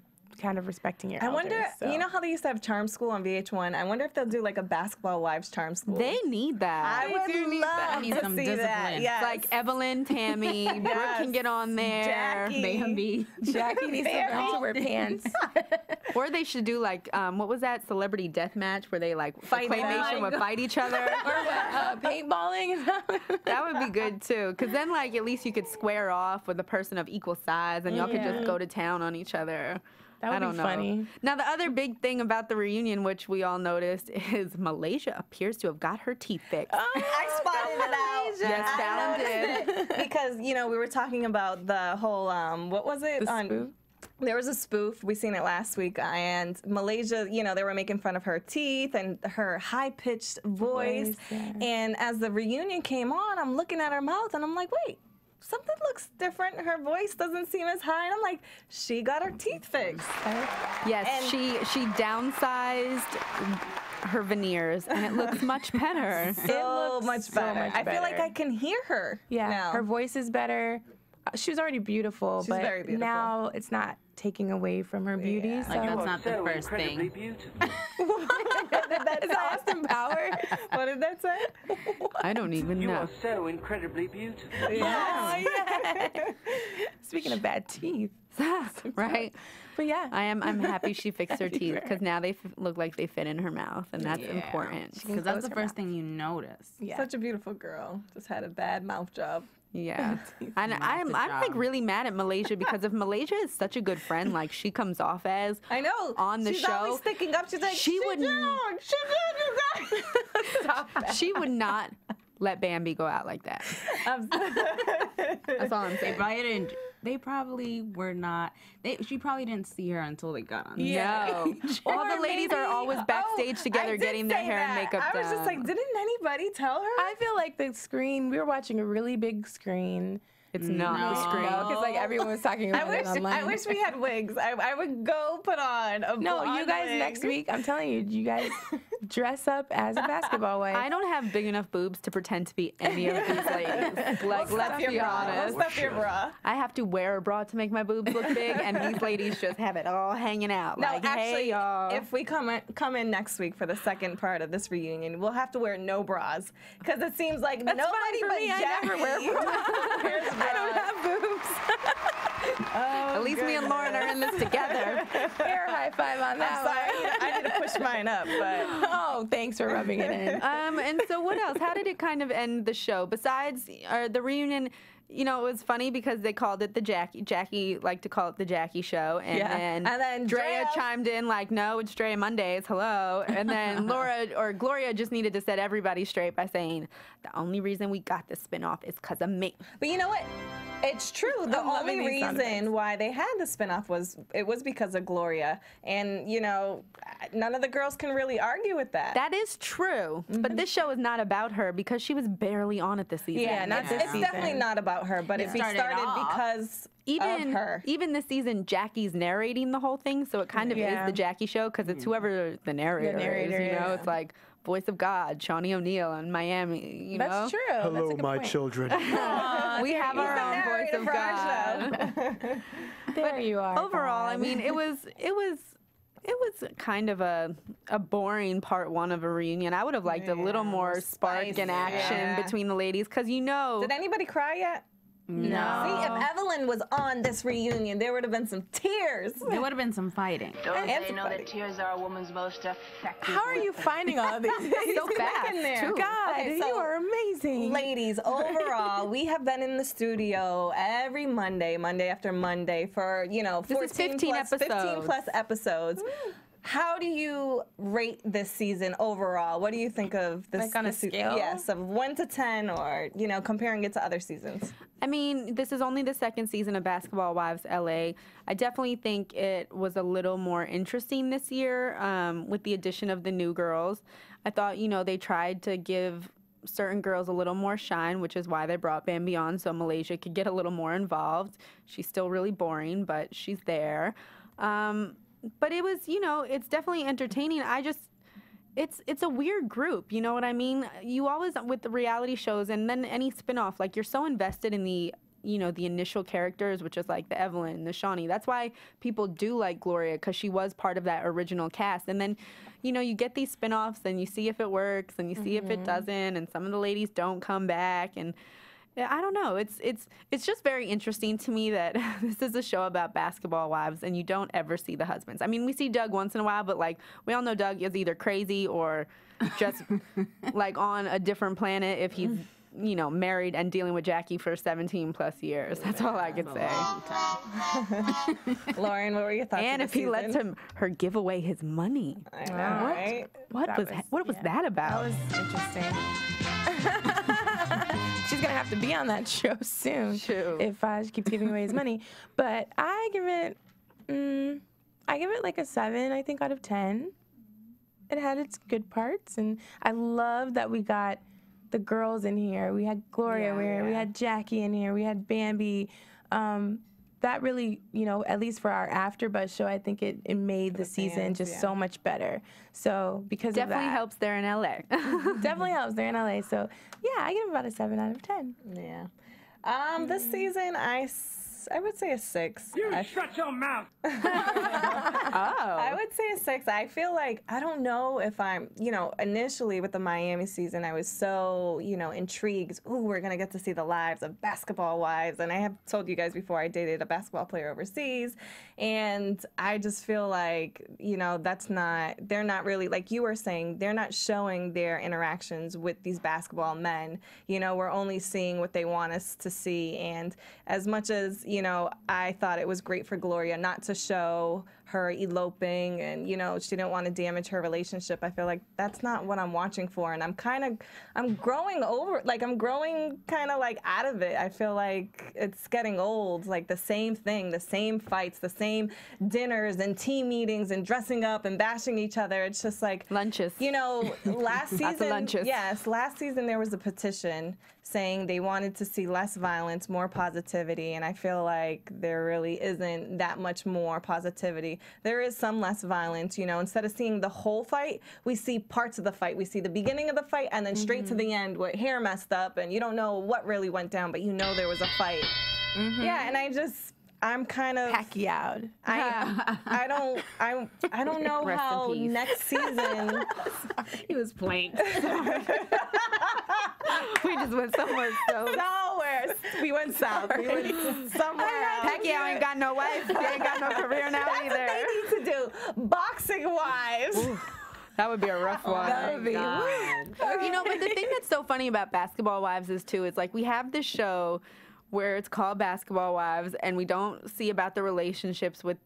kind of respecting your elders. I wonder, you know how they used to have Charm School on VH1? I wonder if they'll do like a Basketball Wives Charm School. They need that. I would love to see that. Yes. Like Evelyn, Tammy, Brooke can get on there. Jackie. Jackie needs to learn to wear pants. Or they should do like, what was that, Celebrity Death Match where they like claymation would fight each other? Or paintballing. That would be good too. Because then like at least you could square off with a person of equal size and y'all could just go to town on each other. That would be funny. Now, the other big thing about the reunion, which we all noticed, is Malaysia appears to have got her teeth fixed. Oh, I spotted it out. Yes, Fallon did. Because, you know, we were talking about the whole, what was it? The spoof? There was a spoof. We seen it last week. And Malaysia, you know, they were making fun of her teeth and her high-pitched voice. And as the reunion came on, I'm looking at her mouth, and I'm like, wait. Something looks different. Her voice doesn't seem as high. And I'm like, she got her teeth fixed. Yes, and she downsized her veneers, and it looks much better. So much better. I feel like I can hear her. Yeah, now. Her voice is better. She was already beautiful, but very beautiful. Now it's not taking away from her beauty. Yeah. So. Like that's not the first thing. Beautiful. Is that Austin Power? What did that say? I don't even You know. are so incredibly beautiful. Yes. Oh, yeah. Speaking of bad teeth. Right? But yeah. I'm happy she fixed her teeth because now they look like they fit in her mouth, and that's important. Because that's the first thing you notice. Yeah. Such a beautiful girl. Just had a bad mouth job. Yeah, and I'm like really mad at Malaysia because if Malaysia is such a good friend, like she comes off as, I know on the she's show, always sticking up. She's like, she would, you guys. Stop that. she would not let Bambi go out like that. That's all I'm saying. They probably were not. She probably didn't see her until they got on. Yeah. No. All the ladies are always backstage together getting their hair and makeup done. I was just like, didn't anybody tell her? I feel like the screen, we were watching a really big screen. It's not the screen. Because like everyone was talking about it online. I wish we had wigs. I would go put on a No, you guys wig. next week, I'm telling you, you guys dress up as a basketball wife. I don't have big enough boobs to pretend to be any of these ladies. Like, let's be honest. Stuff your bra. I have to wear a bra to make my boobs look big, and these ladies just have it all hanging out. No, like, actually, hey, y'all. if we come in next week for the second part of this reunion, we'll have to wear no bras because it seems like That's nobody fine for but me. I Jackie never wear bras. wears bras. I don't have boobs. At least me and Lauren are in this together. Air high five on that one. I need to push mine up, but Oh, thanks for rubbing it in. And so what else? How did it kind of end the show? Besides the reunion, you know, it was funny because they called it the Jackie liked to call it the Jackie Show. And then Drea chimed in like, no, it's Drea Mondays, hello. And then Gloria just needed to set everybody straight by saying, the only reason we got this spinoff is because of me. But you know what? It's true. The loving only these sound effects. reason why they had the spinoff was because of Gloria. And, you know, none of the girls can really argue with that. That is true. But this show is not about her because she was barely on it this season. Yeah, it's definitely not about her, but it started because of her. Even this season, Jackie's narrating the whole thing, so it kind of is the Jackie Show because it's whoever the narrator is. You know, it's like voice of God, Shawnee O'Neal in Miami. You know, That's true. Hello, That's a good my point. children. we have our own voice of God. There you are. Overall, I Bob. mean, it was kind of a boring part one of a reunion. I would have liked a little more spark and action between the ladies because you know. Did anybody cry yet? See, if Evelyn was on this reunion, there would have been some tears. There would have been some fighting. Don't they know that tears are a woman's most effective How are you finding all of these? So fast, too. God, Okay, you are amazing. Ladies, overall, we have been in the studio every Monday after Monday for, 15 plus episodes. How do you rate this season overall? What do you think of this? Like on a scale? Yes, of 1 to 10, or comparing it to other seasons. I mean, this is only the second season of Basketball Wives LA. I definitely think it was a little more interesting this year with the addition of the new girls. I thought, they tried to give certain girls a little more shine, which is why they brought Bambi on so Malaysia could get a little more involved. She's still really boring, but she's there. But it was, it's definitely entertaining. It's a weird group, you know what I mean? You always, with the reality shows and then any spinoff, like you're so invested in the, the initial characters, which is like the Evelyn, the Shawnee. That's why people do like Gloria, because she was part of that original cast. And then, you get these spinoffs and you see if it works and you see if it doesn't, and some of the ladies don't come back. And I don't know. It's just very interesting to me that this is a show about basketball wives and you don't ever see the husbands. I mean, we see Doug once in a while, but like we all know Doug is either crazy or just like on a different planet if he's, married and dealing with Jackie for 17 plus years. That's all I could say. Lauren, what were your thoughts? And if he lets her give away his money. I know, right? What was that about? That was interesting. She's gonna have to be on that show soon if she keeps giving away his money. But I give it like a 7, I think, out of 10. It had its good parts, and I love that we got the girls in here. We had Gloria, we had Jackie in here, we had Bambi. That really, at least for our AfterBuzz show, I think it made the season just so much better. So because definitely of that, helps there in LA. Definitely helps there in LA. So yeah, I give it about a 7 out of 10. Yeah. This season, I would say a 6. Shut your mouth. I would say a 6. I feel like, I don't know if I'm, initially with the Miami season, I was so, intrigued. Ooh, we're going to get to see the lives of basketball wives. And I have told you guys before, I dated a basketball player overseas. And I just feel like, they're not really, like you were saying, they're not showing their interactions with these basketball men. We're only seeing what they want us to see. And as much as, I thought it was great for Gloria not to show her eloping and, she didn't want to damage her relationship. I feel like that's not what I'm watching for. And I'm growing kind of like out of it. I feel like it's getting old, like the same thing, the same fights, the same dinners and team meetings and dressing up and bashing each other. It's just like lunches. Last season, Lots of lunches. Yes, last season there was a petition saying they wanted to see less violence, more positivity, and I feel like there really isn't that much more positivity. There is some less violence, instead of seeing the whole fight, we see parts of the fight. We see the beginning of the fight and then straight to the end with hair messed up and you don't know what really went down, but there was a fight. Yeah, and I'm kind of Pacquiao. I don't know Rest how in peace. next season. He was playing. We just went somewhere Nowhere. We went south. We went somewhere else. Pacquiao ain't got no wife. He ain't got no career now That's either. what they need to do. Boxing wives. That would be a rough one. That would be. But the thing that's so funny about Basketball Wives is too, it's like we have this show where it's called Basketball Wives and we don't see about the relationships with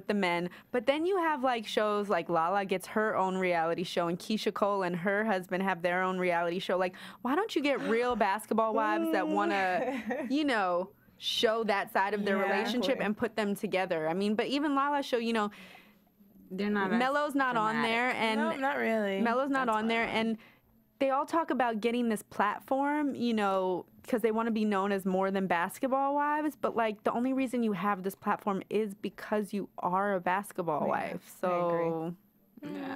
the men, but then you have like shows like Lala gets her own reality show and Keisha Cole and her husband have their own reality show. Like, why don't you get real basketball wives that want to, show that side of their relationship and put them together? I mean, but even Lala's show, They're not. Melo's not on there, and No, not really. Melo's not on there, and they all talk about getting this platform, because they want to be known as more than basketball wives. But like the only reason you have this platform is because you are a basketball wife. So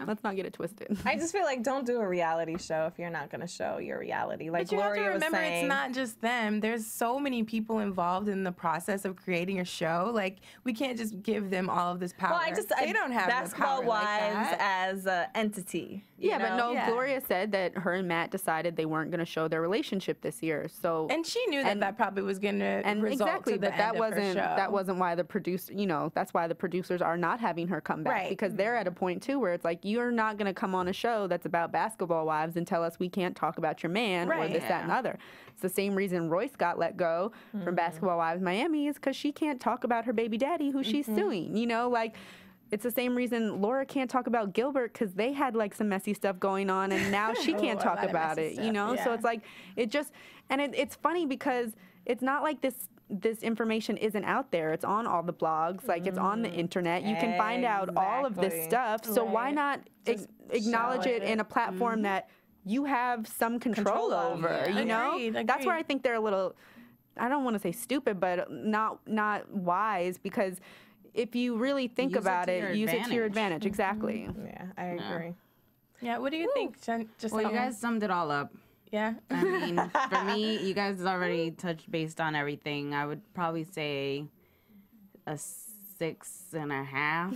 Let's not get it twisted. I just feel like don't do a reality show if you're not going to show your reality. Like But you Gloria have to remember, was saying, it's not just them. There's so many people involved in the process of creating a show. Like, we can't just give them all of this power. well, they don't have Basketball the power Wives like that. as an entity. you But know? no, Gloria said that her and Matt decided they weren't going to show their relationship this year. So And she knew that that probably was going to result exactly, to the but that end of her wasn't show. that wasn't why the producer, that's why the producers are not having her come back, Right. because they're at a point too where it's like, you're not going to come on a show that's about basketball wives and tell us we can't talk about your man or Right. this, that, and other. It's the same reason Royce got let go from Basketball Wives Miami is because she can't talk about her baby daddy who she's suing. It's the same reason Laura can't talk about Gilbert because they had like some messy stuff going on and now she can't a talk lot of about messy it, stuff, So it's like, it's funny because it's not like this information isn't out there. It's on all the blogs, like it's on the internet. You can find out all of this Exactly. stuff. So why Right. not acknowledge it in a platform that you have some control over, Agreed, That's where I agreed. think they're a little, I don't want to say stupid, but not wise, because if you really think Use it about to it, your use it to your advantage. advantage. Exactly. Yeah, I agree. Yeah, what do you think, just Well, you guys summed it all up. Yeah. I mean, for me, you guys already touched based on everything. I would probably say a 6.5.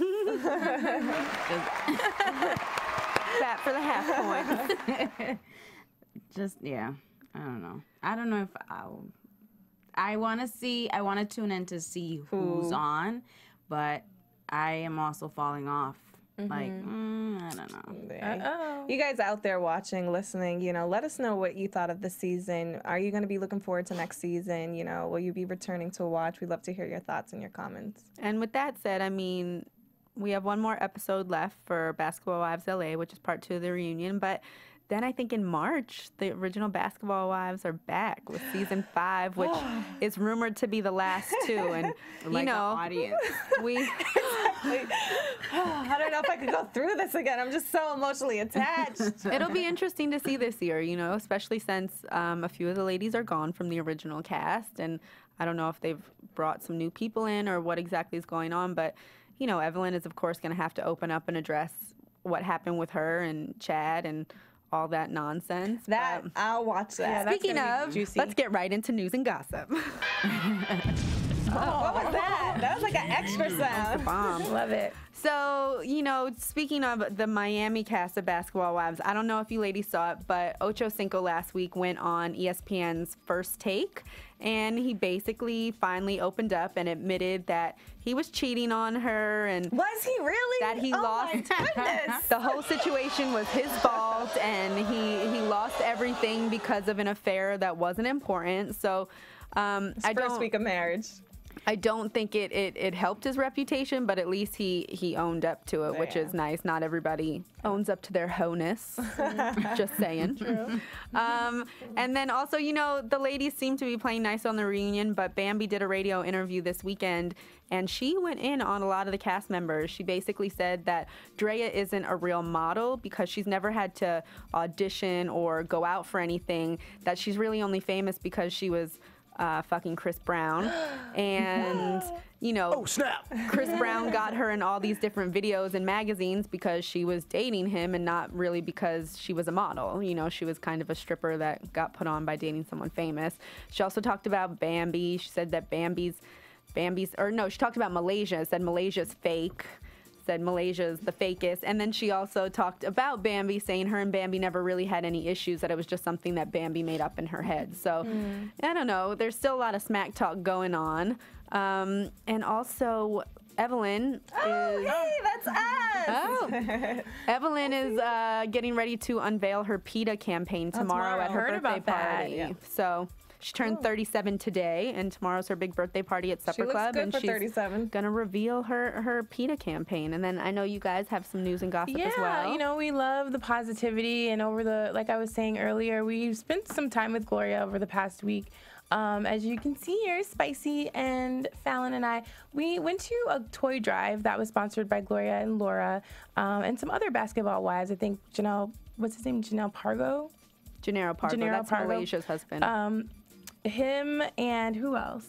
That for the half point. Just yeah, I don't know. I don't know if I want to tune in to see who's on, but I am also falling off. Like, I don't know. You guys out there watching, listening, let us know what you thought of the season. Are you going to be looking forward to next season? Will you be returning to watch? We'd love to hear your thoughts and your comments. And with that said, I mean, we have one more episode left for Basketball Wives LA, which is part 2 of the reunion. But then I think in March, the original Basketball Wives are back with season 5, which is rumored to be the last 2. And, Like the audience. we... I don't know if I could go through this again. I'm just so emotionally attached. It'll be interesting to see this year, especially since a few of the ladies are gone from the original cast. And I don't know if they've brought some new people in or what exactly is going on. But, Evelyn is, of course, going to have to open up and address what happened with her and Chad and all that nonsense. I'll watch that. Speaking of, let's get right into news and gossip. What was that? That was like an extra sound. Bomb. Love it. So, speaking of the Miami cast of Basketball Wives, I don't know if you ladies saw it, but Ocho Cinco last week went on ESPN's First Take, and he basically finally opened up and admitted that he was cheating on her and Was he really? that he Oh lost. my goodness. The whole situation was his fault, and he lost everything because of an affair that wasn't important. So, First week of marriage. I don't think it helped his reputation, but at least he owned up to it, which is nice. Not everybody owns up to their hoe-ness. Just saying. True. And then also, the ladies seem to be playing nice on the reunion, but Bambi did a radio interview this weekend, and she went in on a lot of the cast members. She basically said that Drea isn't a real model because she's never had to audition or go out for anything, that she's really only famous because she was fucking Chris Brown. And, Oh, snap. Chris Brown got her in all these different videos and magazines because she was dating him and not really because she was a model. She was kind of a stripper that got put on by dating someone famous. She also talked about Bambi. She said that she talked about Malaysia, said Malaysia's fake. Said Malaysia's the fakest. And then she also talked about Bambi, saying her and Bambi never really had any issues, that it was just something that Bambi made up in her head. So, I don't know. There's still a lot of smack talk going on. And also, Evelyn is... Hey, that's us! Oh. Evelyn is getting ready to unveil her PETA campaign tomorrow at her Heard birthday about that. party. Yeah. So... She turned 37 today, and tomorrow's her big birthday party at Supper looks Club, good and for she's 37. gonna reveal her PETA campaign. And then I know you guys have some news and gossip as well. Yeah, we love the positivity, and like I was saying earlier, we've spent some time with Gloria over the past week. As you can see here, Spicy and Fallon and I, we went to a toy drive that was sponsored by Gloria and Laura, and some other basketball wives. I think what's his name? Gennaro Pargo, That's Pargo. Malaysia's husband. Him and who else?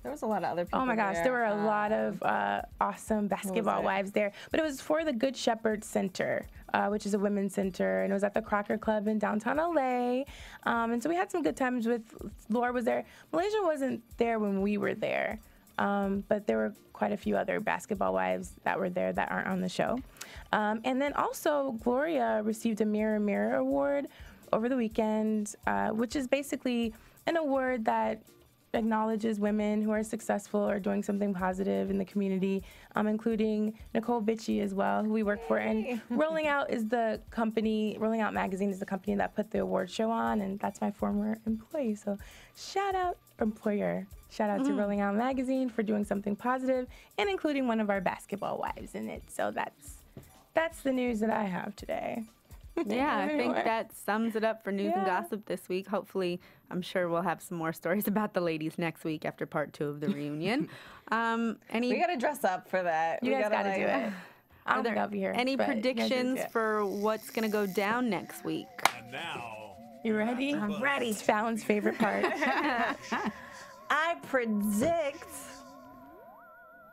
There was a lot of other people. Oh my gosh, there were a lot of awesome basketball it? wives there. But it was for the Good Shepherd Center, which is a women's center, and it was at the Crocker Club in downtown LA. And so we had some good times with, Laura was there. Malaysia wasn't there when we were there, but there were quite a few other basketball wives that were there that aren't on the show. And then also Gloria received a Mirror Mirror Award over the weekend, which is basically an award that acknowledges women who are successful or doing something positive in the community, including Nicole Bitchie as well, who we work for. And Rolling Out is the company, Rolling Out Magazine is the company that put the award show on, and that's my former employee. So shout out, employer. Shout out to Rolling Out Magazine for doing something positive and including one of our basketball wives in it. So that's the news that I have today. Yeah, I think that sums it up for news and gossip this week. Hopefully, I'm sure we'll have some more stories about the ladies next week after part 2 of the reunion. We got to dress up for that. You guys got to do it. I don't think I'll be here. Any predictions for what's going to go down next week? And now, you ready? I'm ready. It's Fallon's favorite part. I predict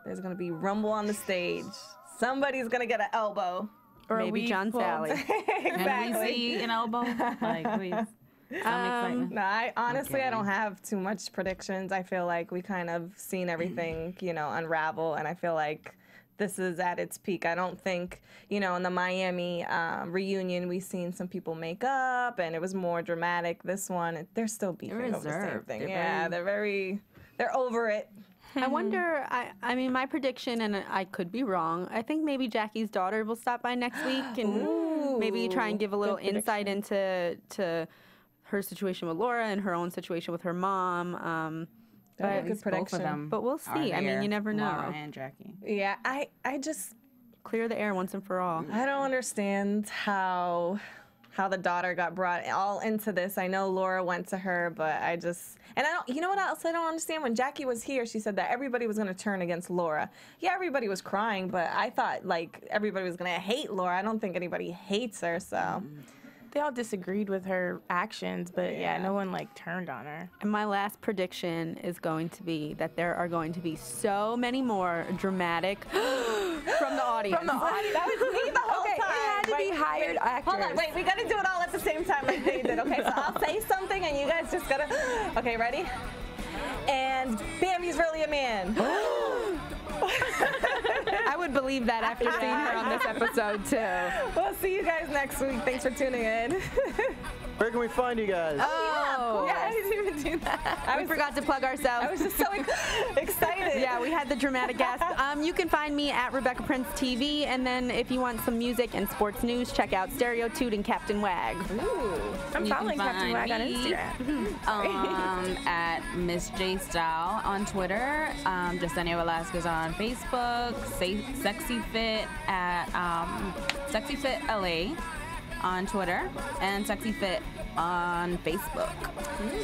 there's going to be rumble on the stage. Somebody's going to get an elbow. Or maybe John Sally. Exactly. Can we see an elbow? Like, please. No, I don't have too much predictions. I feel like we kind of seen everything, unravel, and I feel like this is at its peak. I don't think, in the Miami reunion, we seen some people make up, and it was more dramatic. This one, they're still beefing over the same thing. They're over it. I wonder, I mean, my prediction, and I could be wrong, I think maybe Jackie's daughter will stop by next week and maybe try and give a little insight into her situation with Laura and her own situation with her mom. But good prediction. But we'll see. I mean, you never know. Laura and Jackie. Yeah, I just... Clear the air once and for all. I don't understand how the daughter got brought all into this. I know Laura went to her, but I just... And I don't... You know what else I don't understand? When Jackie was here, she said that everybody was going to turn against Laura. Yeah, everybody was crying, but I thought, everybody was going to hate Laura. I don't think anybody hates her, so... They all disagreed with her actions, but no one turned on her. And my last prediction is going to be that there are going to be so many more dramatic from the audience. That was me the whole time. It had to be hired actors. Hold on, wait, we got to do it all at the same time like they did. Okay, so I'll say something and you guys just got to... Okay, ready? And bam, he's really a man. I would believe that after seeing her on this episode, too. We'll see you guys next week. Thanks for tuning in. Where can we find you guys? I didn't even do that. We forgot to plug ourselves. I was just so excited. Yeah, we had the dramatic guest. You can find me at Rebecca Prince TV, and then if you want some music and sports news, check out Stereo Toot and Captain Wag. Ooh. I'm following Captain Wag on Instagram. At Miss J Style on Twitter, Jessenia Velazquez on Facebook, Sexy Fit at Sexy Fit LA on Twitter, and Sexy Fit on Facebook.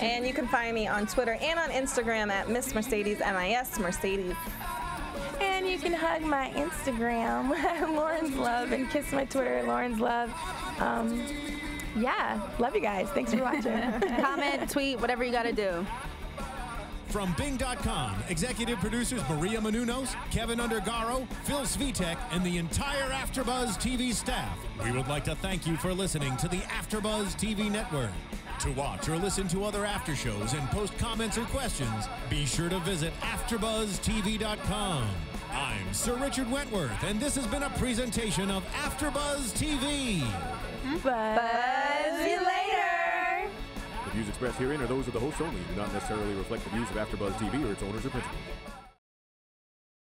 And you can find me on Twitter and on Instagram at Miss Mercedes, MIS Mercedes. And you can hug my Instagram, Lauren's Love, and kiss my Twitter, Lauren's Love. Yeah, love you guys. Thanks for watching. Comment, tweet, whatever you got to do. From Bing.com, executive producers Maria Menounos, Kevin Undergaro, Phil Svitek, and the entire AfterBuzz TV staff, we would like to thank you for listening to the AfterBuzz TV network. To watch or listen to other after shows and post comments or questions, be sure to visit AfterBuzzTV.com. I'm Sir Richard Wentworth, and this has been a presentation of AfterBuzz TV. Buzz you later. The views expressed herein are those of the hosts only and do not necessarily reflect the views of AfterBuzz TV or its owners or principals.